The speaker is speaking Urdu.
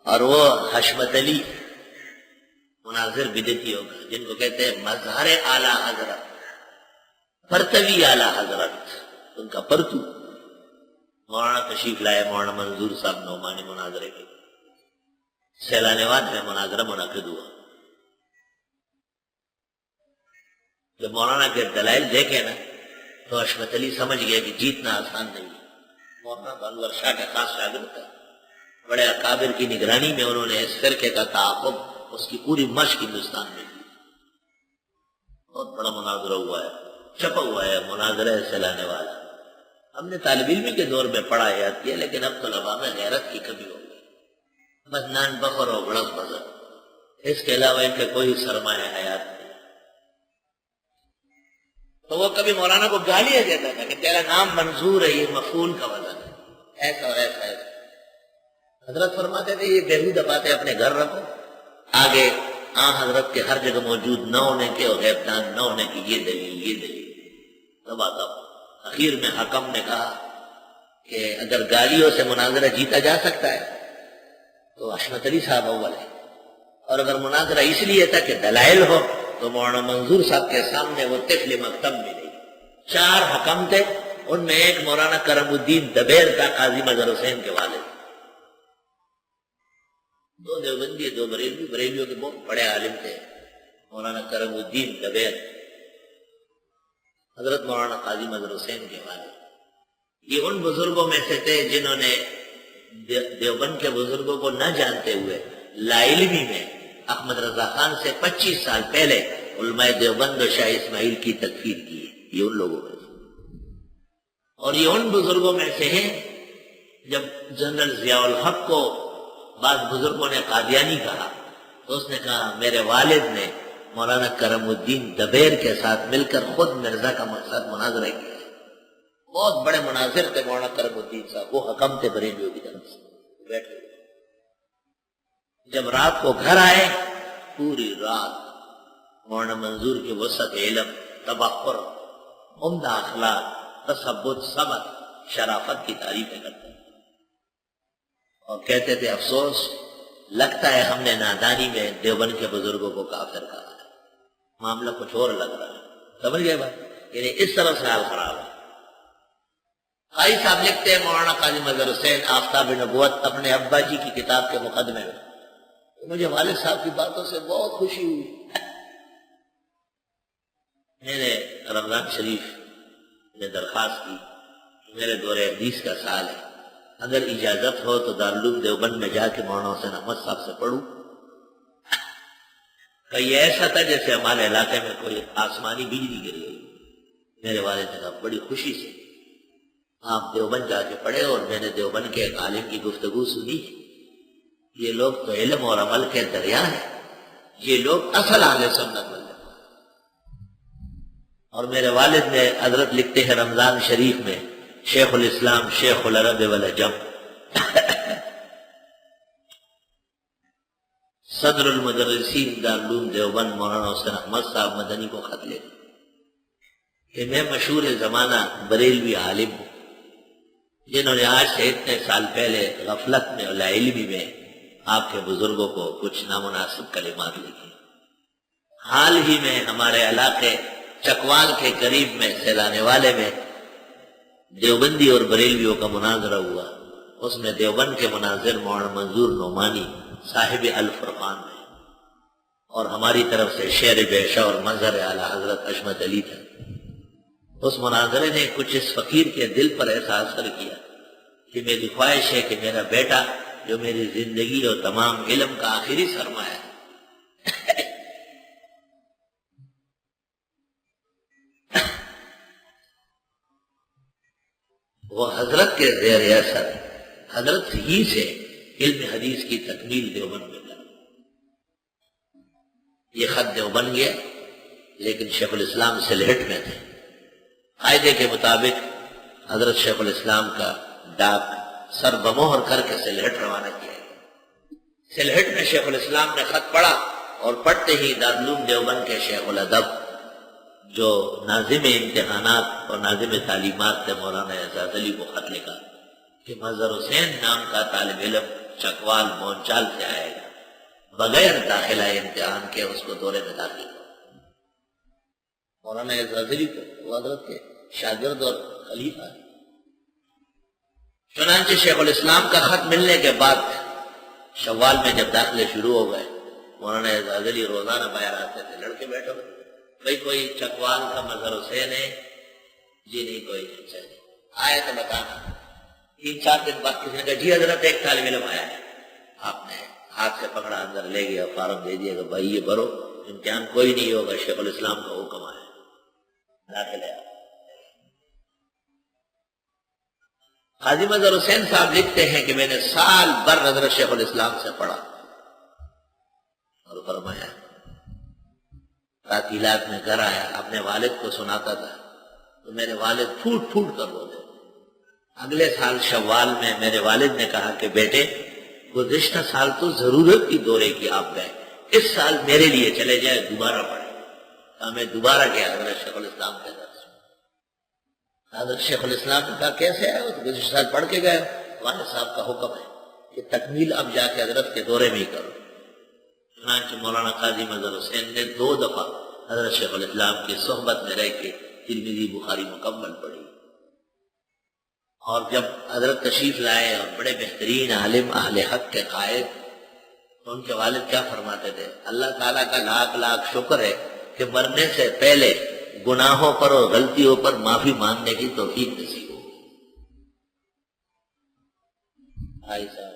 اور وہ حشمت علی مناظر بدعتی ہوگا، جن کو کہتے ہیں مظہر اعلیٰ حضرت، پرتوی اعلیٰ حضرت، ان کا پرتو مولانا تشریف لائے، مولانا منظور صاحب نعمانی مناظرے کے سیلان واد میں مناظرہ منعقد ہوا۔ جب مولانا کے دلائل دیکھے نا تو حشمت علی سمجھ گئے کہ جیتنا آسان نہیں ہے۔ مولانا انور شاہ کا خاص شاگرد تھا، بڑے اکابر کی نگرانی میں انہوں نے اس فرقے کا تعاقب، اس کی پوری مشق ہندوستان میں کی۔ بہت بڑا مناظرہ ہوا ہے، چھپا ہوا ہے مناظرہ سیلانے والا۔ ہم نے طالب علمی کے دور میں پڑھا یاد کیا، لیکن اب طلباء میں غیرت کی کمی ہو گئی، مدنان بخر و غلط بزر، اس کے علاوہ ان کے کوئی سرمایہ حیات نہیں۔ تو وہ کبھی مولانا کو گالیاں دیتا تھا کہ تیرا نام منظور ہے، یہ مفعول کا وزن ہے، ایسا اور ایسا ایسا۔ حضرت فرماتے تھے یہ بیہودہ باتیں اپنے گھر رکھو، آگے حضرت کے ہر جگہ موجود نہ ہونے کے اور غیبدان نہ ہونے کی یہ دلیل یہ دلیل تب آتا۔ اخیر میں حکم نے کہا کہ اگر گالیوں سے مناظرہ جیتا جا سکتا ہے تو حشمت علی صاحب اول ہے، اور اگر مناظرہ اس لیے تھا کہ دلائل ہو تو مولانا منظور صاحب کے سامنے وہ طفل مکتب ملی۔ 4 حکم تھے، ان میں ایک مولانا کرم الدین دبیر تھا، قاضی مظہر حسین کے والد۔ 2 دیوبندی 2 بریلوی، بریلویوں کے بہت بڑے عالم تھے، مولانا کرم الدین دبیر، حضرت مولانا قاضی مظہر حسین کے والد۔ یہ ان بزرگوں میں سے تھے جنہوں نے دیوبند کے بزرگوں کو نہ جانتے ہوئے لاعلمی میں احمد رضا خان سے 25 سال پہلے علماء دیوبند و شاہ اسماعیل کی تکفیر کی ہے۔ یہ ان لوگوں میں سے، اور یہ ان بزرگوں میں سے ہیں جب جنرل ضیاء الحق کو بعض بزرگوں نے قادیانی کہا تو اس نے کہا میرے والد نے مولانا کرم الدین دبیر کے ساتھ مل کر خود مرزا کا مقصد مناظرہ کیا ہے۔ بہت بڑے مناظر تھے مولانا کرم الدین صاحب، وہ حکم تھے بریلویوں کی طرف سے، بیٹھے۔ جب رات کو گھر آئے، پوری رات مولانا منظور کے وسعت علم، تبحر، عمدہ اخلاق، تثبت، صبر، شرافت کی تعریفیں کرتے ہیں، اور کہتے تھے افسوس لگتا ہے ہم نے نادانی میں دیوبند کے بزرگوں کو کافر کہا ہے، معاملہ کچھ اور لگ رہا ہے۔ سمجھ گئے بات؟ یعنی اس طرح سے حال خراب ہے۔ قاضی صاحب لکھتے ہیں مولانا قاضی مظہر حسین آفتاب نبوت اپنے ابا جی کی کتاب کے مقدمے میں، مجھے والد صاحب کی باتوں سے بہت خوشی ہوئی۔ میں نے رمضان شریف میں درخواست کی کہ میرے دور حدیث کا سال ہے، اگر اجازت ہو تو دارالعلوم دیوبند میں جا کے مولانا حسین احمد صاحب سے پڑھوں۔ کہ یہ ایسا تھا جیسے ہمارے علاقے میں کوئی آسمانی بجلی گری ہوئی۔ میرے والد نے کہا بڑی خوشی سے آپ دیوبند جا کے پڑھے، اور میں نے دیوبند کے ایک عالم کی گفتگو سنی، یہ لوگ تو علم اور عمل کے دریا ہیں، یہ لوگ اصل اہل سنت والجماعت۔ اور میرے والد نے، حضرت لکھتے ہیں رمضان شریف میں، شیخ الاسلام شیخ العرب والعجم صدر المدرسین دارالعلوم دیوبند مولانا حسین احمد صاحب مدنی کو خط لے کہ میں مشہور زمانہ بریلوی عالم ہوں، جنہوں نے آج سے اتنے سال پہلے غفلت میں اور لاعلمی میں آپ کے بزرگوں کو کچھ نامناسب کلمات لکھے۔ حال ہی میں ہمارے علاقے چکوال کے قریب میں سیلانے والے میں دیوبندی اور بریلویوں کا مناظرہ ہوا، اس میں دیوبند کے مناظر مولانا منظور نعمانی صاحب الفرقان میں، اور ہماری طرف سے شعر بیشہ اور مظہر اعلیٰ حضرت حشمت علی تھا۔ اس مناظرے نے کچھ اس فقیر کے دل پر ایسا اثر کیا کہ میری خواہش ہے کہ میرا بیٹا جو میری زندگی اور تمام علم کا آخری سرمایہ ہے، وہ حضرت کے زیر اثر حضرت ہی سے علم حدیث کی تکمیل دیوبند میں کرے۔ یہ خط دیوبند گیا، لیکن شیخ الاسلام سلہٹ میں تھے۔ قاعدے کے مطابق حضرت شیخ الاسلام کا ڈاک سر بموہر کر کے سلہٹ روانہ کیا گیا۔ سلہٹ میں شیخ الاسلام نے خط پڑھا، اور پڑھتے ہی دارالعلوم دیوبند کے شیخ الادب جو ناظم امتحانات اور ناظم تعلیمات تھے مولانا اعزاز علی کو خط لکھا کہ مظہر حسین نام کا طالب علم چکوال مونچال سے آئے گا، بغیر داخلہ امتحان کے اس کو دورے میں داخل ہو۔ مولانا اعزازی کو وہ حضرت کے شاگرد اور خلیفہ ہے۔ چنانچہ شیخ الاسلام کا خط ملنے کے بعد شوال میں جب داخلے شروع ہو گئے، مولانا اعزازی روزانہ باہر آتے تھے، لڑکے بیٹھو بھئی کوئی چکوال کا مظہر حسین ہے؟ جی نہیں کوئی نہیں چاہیے، آئے تو بتانا۔ 3-4 دن بعد کسی نے کہا جی حضرت ایک طالب علم آیا ہے، آپ نے ہاتھ سے پکڑا، اندر لے گیا، فارم دے دیا کہ بھائی یہ بھرو، امتحان کوئی نہیں ہوگا، شیخ الاسلام کا حکم آیا، داخل ہے۔ قاضی مظہر حسین صاحب لکھتے ہیں کہ میں نے سال بھر حضرت شیخ الاسلام سے پڑھا اور فرمایا، تعطیلات میں گھر آیا، اپنے والد کو سناتا تھا تو میرے والد پھوٹ پھوٹ کر روتے۔ اگلے سال شوال میں میرے والد نے کہا کہ بیٹے گزشتہ سال تو ضرورت کی دورے کی آپ گئے، اس سال میرے لیے چلے جائے، دوبارہ پڑھیں۔ میں دوبارہ گیا حضرت شیخ الاسلام کے درس۔ حضرت شیخ الاسلام نے کہا کیسے آئے ہو؟ تو گزشتہ سال پڑھ کے گئے، والد صاحب کا حکم ہے کہ تکمیل اب جا کے حضرت کے دورے میں ہی کرو۔ چنانچہ مولانا قاضی مظہر حسین نے 2 دفعہ حضرت شیخ الاسلام کی صحبت میں رہ کے ترمذی بخاری مکمل پڑھی، اور جب حضرت تشریف لائے اور بڑے بہترین عالم اہل حق کے قائد، تو ان کے والد کیا فرماتے تھے، اللہ تعالیٰ کا لاکھ لاکھ شکر ہے کہ مرنے سے پہلے گناہوں پر اور غلطیوں پر معافی مانگنے کی توفیق نصیب ہو۔ بھائی صاحب